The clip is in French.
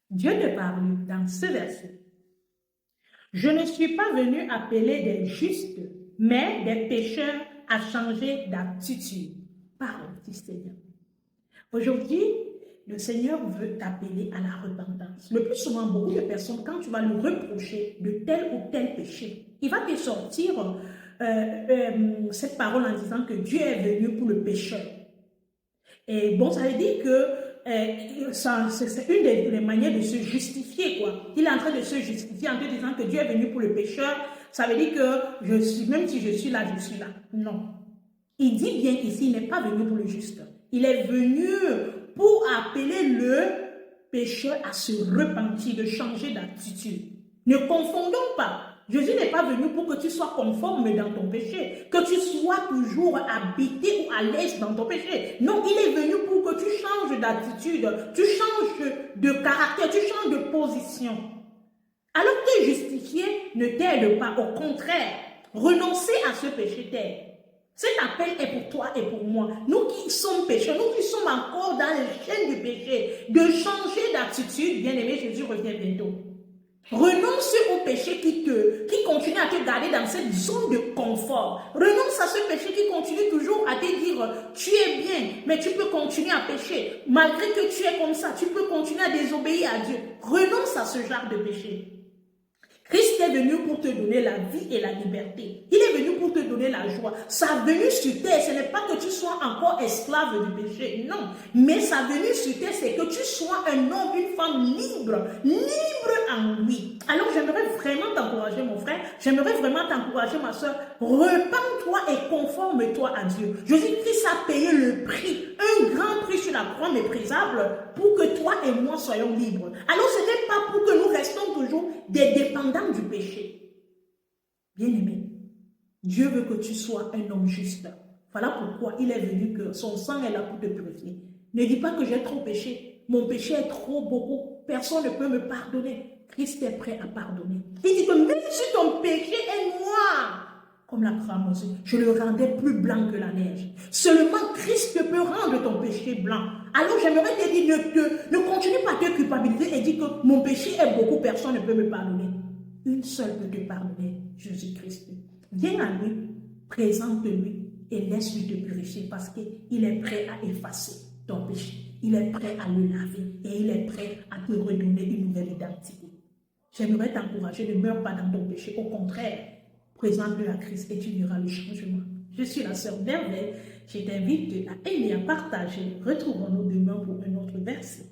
Dieu te parle dans ce verset. Je ne suis pas venu appeler des justes, mais des pécheurs à changer d'attitude. Parole du Seigneur. Aujourd'hui, le Seigneur veut t'appeler à la repentance. Le plus souvent, beaucoup de personnes, quand tu vas lui reprocher de tel ou tel péché, il va te sortir cette parole en disant que Dieu est venu pour le pécheur. Et bon, ça veut dire que c'est une des manières de se justifier, quoi. Il est en train de se justifier en te disant que Dieu est venu pour le pécheur. Ça veut dire que même si je suis là, je suis là. Non. Il dit bien ici, il n'est pas venu pour le juste. Il est venu pour appeler le pécheur à se repentir, de changer d'attitude. Ne confondons pas. Jésus n'est pas venu pour que tu sois conforme dans ton péché, que tu sois toujours habité ou à l'aise dans ton péché. Non, il est venu pour que tu changes d'attitude, tu changes de caractère, tu changes de position. Alors que justifier ne t'aide pas, au contraire, renoncer à ce péché t'aide. Cet appel est pour toi et pour moi. Nous qui sommes pécheurs, nous qui sommes encore dans les chaînes du péché, de changer d'attitude. Bien-aimé, Jésus revient bientôt. Renonce au péché qui continue à te garder dans cette zone de confort. Renonce à ce péché qui continue toujours à te dire tu es bien, mais tu peux continuer à pécher. Malgré que tu es comme ça, tu peux continuer à désobéir à Dieu. Renonce à ce genre de péché. Christ est venu pour te donner la vie et la liberté. Il est venu pour te donner la joie. Sa venue sur terre, ce n'est pas que tu sois encore esclave du péché, non. Mais sa venue sur terre, c'est que tu sois un homme, une femme libre, libre en lui. Alors j'aimerais vraiment t'encourager, mon frère. J'aimerais vraiment t'encourager, ma soeur. Repends-toi et conforme-toi à Dieu. Jésus-Christ a payé le prix, un grand prix sur la croix méprisable pour que toi et moi soyons libres. Alors ce n'est pas pour que nous restons toujours des dépendants du péché. Bien-aimé, Dieu veut que tu sois un homme juste. Voilà pourquoi il est venu, que son sang est là pour te purifier. Ne dis pas que j'ai trop péché. Mon péché est trop beaucoup. Personne ne peut me pardonner. Christ est prêt à pardonner. Il dit que même si ton péché est noir, comme la cramoisie, je le rendais plus blanc que la neige. Seulement Christ peut rendre ton péché blanc. Alors j'aimerais te dire, ne continue pas à te culpabiliser et dire que mon péché est beaucoup, personne ne peut me pardonner. Une seule peut te pardonner, Jésus-Christ. Viens à lui, présente-lui et laisse-lui te purifier parce qu'il est prêt à effacer ton péché. Il est prêt à le laver et il est prêt à te redonner une nouvelle identité. J'aimerais t'encourager, ne meurs pas dans ton péché. Au contraire, présente-le à Christ et tu verras le changement. Je suis la sœur Merveille. Je t'invite à aimer, à partager. Retrouvons-nous demain pour un autre verset.